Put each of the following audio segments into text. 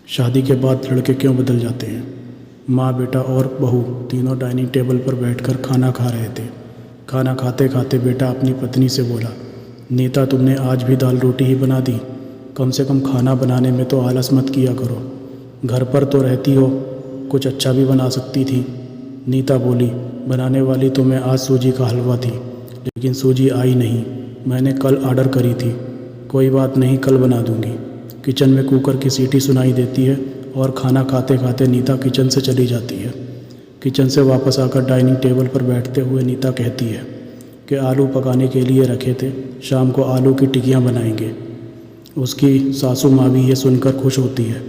शादी के बाद लड़के क्यों बदल जाते हैं। माँ, बेटा और बहू तीनों डाइनिंग टेबल पर बैठकर खाना खा रहे थे। खाना खाते खाते बेटा अपनी पत्नी से बोला, नीता, तुमने आज भी दाल रोटी ही बना दी। कम से कम खाना बनाने में तो आलस मत किया करो। घर पर तो रहती हो, कुछ अच्छा भी बना सकती थी। नीता बोली, बनाने वाली तो मैं आज सूजी का हलवा थी, लेकिन सूजी आई नहीं। मैंने कल ऑर्डर करी थी। कोई बात नहीं, कल बना दूंगी। किचन में कुकर की सीटी सुनाई देती है और खाना खाते खाते नीता किचन से चली जाती है। किचन से वापस आकर डाइनिंग टेबल पर बैठते हुए नीता कहती है कि आलू पकाने के लिए रखे थे, शाम को आलू की टिकियाँ बनाएंगे। उसकी सासू माँ भी ये सुनकर खुश होती है।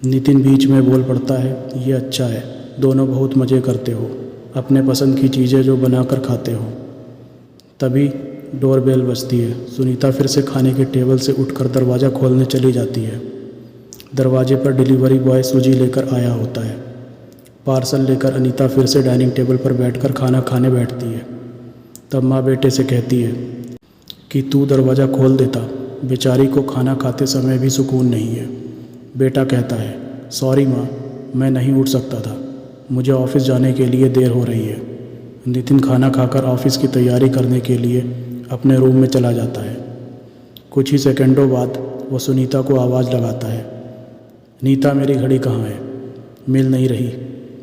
नितिन बीच में बोल पड़ता है, ये अच्छा है, दोनों बहुत मज़े करते हो, अपने पसंद की चीज़ें जो बनाकर खाते हो। तभी डोरबेल बजती है। सुनीता फिर से खाने के टेबल से उठकर दरवाज़ा खोलने चली जाती है। दरवाजे पर डिलीवरी बॉय सूजी लेकर आया होता है। पार्सल लेकर अनीता फिर से डाइनिंग टेबल पर बैठकर खाना खाने बैठती है। तब माँ बेटे से कहती है कि तू दरवाज़ा खोल देता, बेचारी को खाना खाते समय भी सुकून नहीं है। बेटा कहता है, सॉरी माँ, मैं नहीं उठ सकता था, मुझे ऑफिस जाने के लिए देर हो रही है। नितिन खाना खाकर ऑफिस की तैयारी करने के लिए अपने रूम में चला जाता है। कुछ ही सेकंडों बाद वो सुनीता को आवाज़ लगाता है, नीता, मेरी घड़ी कहाँ है? मिल नहीं रही।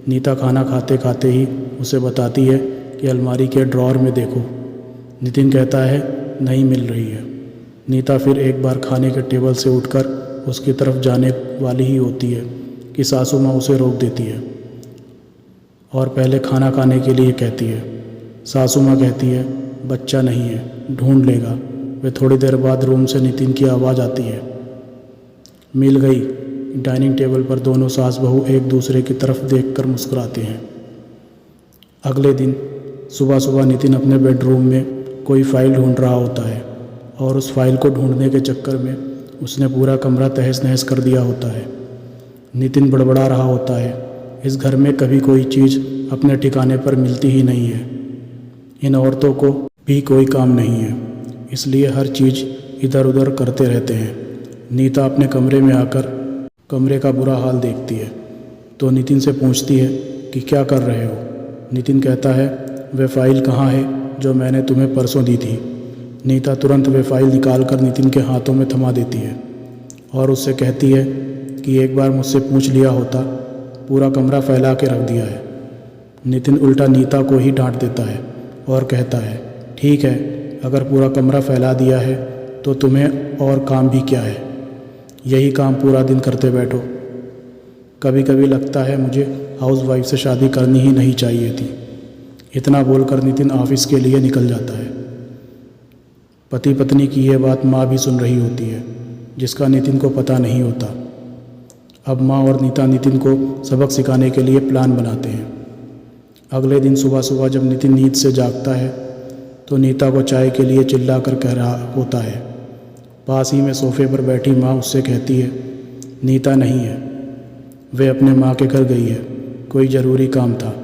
नीता खाना खाते खाते ही उसे बताती है कि अलमारी के ड्रॉअर में देखो। नितिन कहता है, नहीं मिल रही है। नीता फिर एक बार खाने के टेबल से उठकर उसकी तरफ जाने वाली ही होती है कि सासू माँ उसे रोक देती है और पहले खाना खाने के लिए कहती है। सासू माँ कहती है, बच्चा नहीं है, ढूंढ लेगा। वे थोड़ी देर बाद रूम से नितिन की आवाज़ आती है, मिल गई। डाइनिंग टेबल पर दोनों सास बहू एक दूसरे की तरफ देखकर मुस्कुराते हैं। अगले दिन सुबह सुबह नितिन अपने बेडरूम में कोई फाइल ढूंढ रहा होता है और उस फाइल को ढूंढने के चक्कर में उसने पूरा कमरा तहस नहस कर दिया होता है। नितिन बड़बड़ा रहा होता है, इस घर में कभी कोई चीज़ अपने ठिकाने पर मिलती ही नहीं है। इन औरतों को भी कोई काम नहीं है, इसलिए हर चीज़ इधर उधर करते रहते हैं। नीता अपने कमरे में आकर कमरे का बुरा हाल देखती है तो नितिन से पूछती है कि क्या कर रहे हो। नितिन कहता है, वह फाइल कहाँ है जो मैंने तुम्हें परसों दी थी। नीता तुरंत वह फाइल निकालकर नितिन के हाथों में थमा देती है और उससे कहती है कि एक बार मुझसे पूछ लिया होता, पूरा कमरा फैला के रख दिया है। नितिन उल्टा नीता को ही डांट देता है और कहता है, ठीक है, अगर पूरा कमरा फैला दिया है तो तुम्हें और काम भी क्या है, यही काम पूरा दिन करते बैठो। कभी कभी लगता है मुझे हाउसवाइफ से शादी करनी ही नहीं चाहिए थी। इतना बोलकर नितिन ऑफिस के लिए निकल जाता है। पति पत्नी की यह बात माँ भी सुन रही होती है, जिसका नितिन को पता नहीं होता। अब माँ और नीता नितिन को सबक सिखाने के लिए प्लान बनाते हैं। अगले दिन सुबह सुबह जब नितिन नींद से जागता है तो नीता को चाय के लिए चिल्लाकर कह रहा होता है। पास ही में सोफे पर बैठी माँ उससे कहती है, नीता नहीं है, वे अपने माँ के घर गई है, कोई ज़रूरी काम था।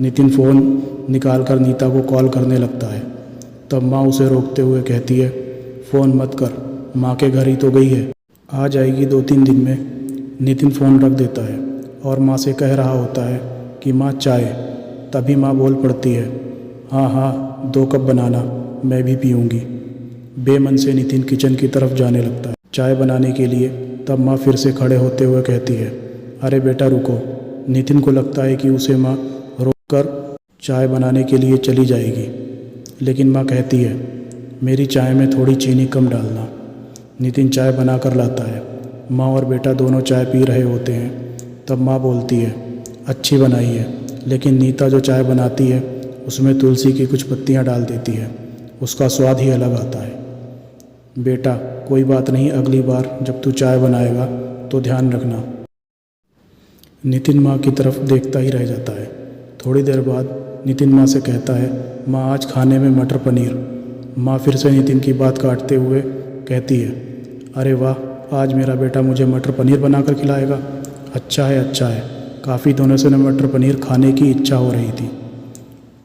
नितिन फ़ोन निकालकर नीता को कॉल करने लगता है। तब माँ उसे रोकते हुए कहती है, फ़ोन मत कर, माँ के घर ही तो गई है, आ जाएगी 2-3 दिन में। नितिन फ़ोन रख देता है और माँ से कह रहा होता है कि माँ चाय। तभी माँ बोल पड़ती है, हाँ हाँ, 2 कप बनाना, मैं भी पीऊँगी। बेमन से नितिन किचन की तरफ जाने लगता है चाय बनाने के लिए। तब माँ फिर से खड़े होते हुए कहती है, अरे बेटा रुको। नितिन को लगता है कि उसे माँ रोककर चाय बनाने के लिए चली जाएगी, लेकिन माँ कहती है, मेरी चाय में थोड़ी चीनी कम डालना। नितिन चाय बना कर लाता है। माँ और बेटा दोनों चाय पी रहे होते हैं। तब माँ बोलती है, अच्छी बनाई है, लेकिन नीता जो चाय बनाती है उसमें तुलसी की कुछ पत्तियाँ डाल देती है, उसका स्वाद ही अलग आता है। बेटा कोई बात नहीं, अगली बार जब तू चाय बनाएगा तो ध्यान रखना। नितिन माँ की तरफ देखता ही रह जाता है। थोड़ी देर बाद नितिन माँ से कहता है, माँ आज खाने में मटर पनीर। माँ फिर से नितिन की बात काटते हुए कहती है, अरे वाह, आज मेरा बेटा मुझे मटर पनीर बनाकर खिलाएगा। अच्छा है, अच्छा है, काफ़ी दिनों से मटर पनीर खाने की इच्छा हो रही थी।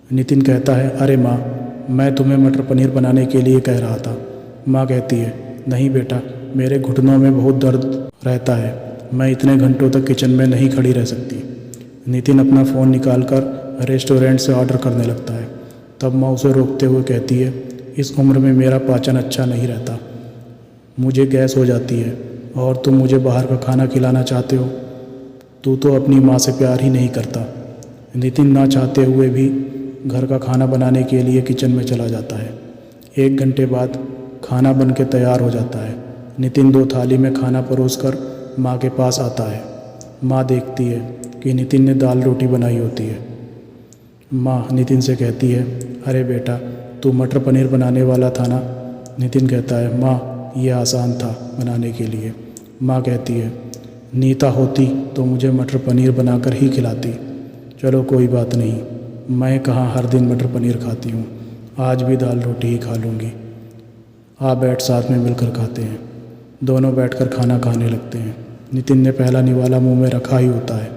नितिन कहता है, अरे माँ, मैं तुम्हें मटर पनीर बनाने के लिए कह रहा था। माँ कहती है, नहीं बेटा, मेरे घुटनों में बहुत दर्द रहता है, मैं इतने घंटों तक किचन में नहीं खड़ी रह सकती। नितिन अपना फ़ोन निकालकर रेस्टोरेंट से ऑर्डर करने लगता है। तब माँ उसे रोकते हुए कहती है, इस उम्र में मेरा पाचन अच्छा नहीं रहता, मुझे गैस हो जाती है और तुम मुझे बाहर का खाना खिलाना चाहते हो। तू तो अपनी माँ से प्यार ही नहीं करता। नितिन ना चाहते हुए भी घर का खाना बनाने के लिए किचन में चला जाता है। 1 घंटे बाद खाना बन के तैयार हो जाता है। नितिन 2 थाली में खाना परोसकर माँ के पास आता है। माँ देखती है कि नितिन ने दाल रोटी बनाई होती है। माँ नितिन से कहती है, अरे बेटा, तू मटर पनीर बनाने वाला था ना। नितिन कहता है, माँ ये आसान था बनाने के लिए। माँ कहती है, नीता होती तो मुझे मटर पनीर बनाकर ही खिलाती। चलो कोई बात नहीं, मैं कहाँ हर दिन मटर पनीर खाती हूँ, आज भी दाल रोटी ही खा लूँगी। आ बैठ, साथ में मिलकर खाते हैं। दोनों बैठकर खाना खाने लगते हैं। नितिन ने पहला निवाला मुंह में रखा ही होता है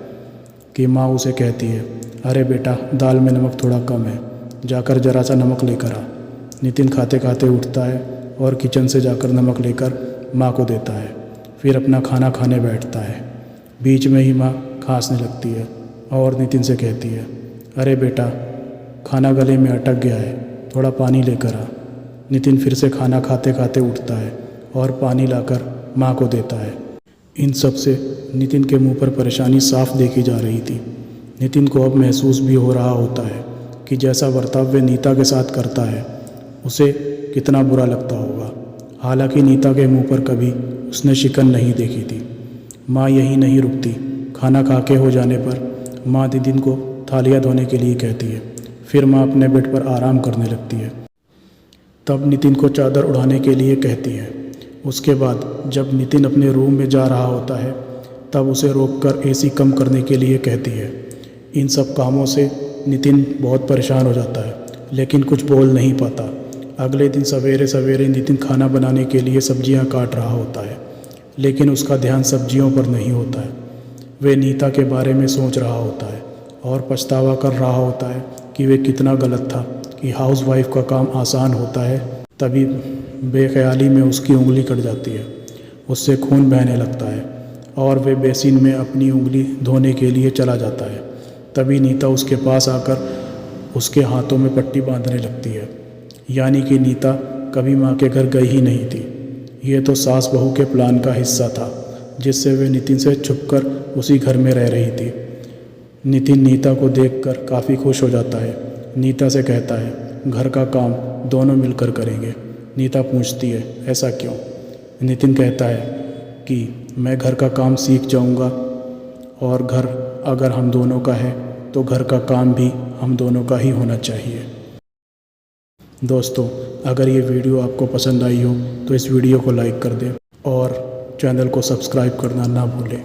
कि माँ उसे कहती है, अरे बेटा, दाल में नमक थोड़ा कम है, जाकर ज़रा सा नमक लेकर आ। नितिन खाते खाते उठता है और किचन से जाकर नमक लेकर माँ को देता है। फिर अपना खाना खाने बैठता है। बीच में ही माँ खांसने लगती है और नितिन से कहती है, अरे बेटा, खाना गले में अटक गया है, थोड़ा पानी लेकर आ। नितिन फिर से खाना खाते खाते उठता है और पानी लाकर माँ को देता है। इन सब से नितिन के मुंह पर परेशानी साफ देखी जा रही थी। नितिन को अब महसूस भी हो रहा होता है कि जैसा बर्ताव वे नीता के साथ करता है उसे कितना बुरा लगता होगा। हालांकि नीता के मुंह पर कभी उसने शिकन नहीं देखी थी। माँ यही नहीं रुकती। खाना खा के हो जाने पर माँ नितिन को थालियाँ धोने के लिए कहती है। फिर माँ अपने बेड पर आराम करने लगती है। तब नितिन को चादर उड़ाने के लिए कहती है। उसके बाद जब नितिन अपने रूम में जा रहा होता है तब उसे रोककर एसी कम करने के लिए कहती है। इन सब कामों से नितिन बहुत परेशान हो जाता है, लेकिन कुछ बोल नहीं पाता। अगले दिन सवेरे सवेरे नितिन खाना बनाने के लिए सब्जियां काट रहा होता है, लेकिन उसका ध्यान सब्जियों पर नहीं होता है। वे नीता के बारे में सोच रहा होता है और पछतावा कर रहा होता है कि वे कितना गलत था कि हाउसवाइफ का काम आसान होता है। तभी बेख्याली में उसकी उंगली कट जाती है, उससे खून बहने लगता है और वे बेसिन में अपनी उंगली धोने के लिए चला जाता है। तभी नीता उसके पास आकर उसके हाथों में पट्टी बांधने लगती है। यानी कि नीता कभी माँ के घर गई ही नहीं थी। ये तो सास बहू के प्लान का हिस्सा था, जिससे वे नितिन से छुपकर उसी घर में रह रही थी। नितिन नीता को देखकर काफ़ी खुश हो जाता है। नीता से कहता है, घर का काम दोनों मिलकर करेंगे। नीता पूछती है, ऐसा क्यों? नितिन कहता है कि मैं घर का काम सीख जाऊंगा और घर अगर हम दोनों का है तो घर का काम भी हम दोनों का ही होना चाहिए। दोस्तों, अगर ये वीडियो आपको पसंद आई हो तो इस वीडियो को लाइक कर दें और चैनल को सब्सक्राइब करना ना भूलें।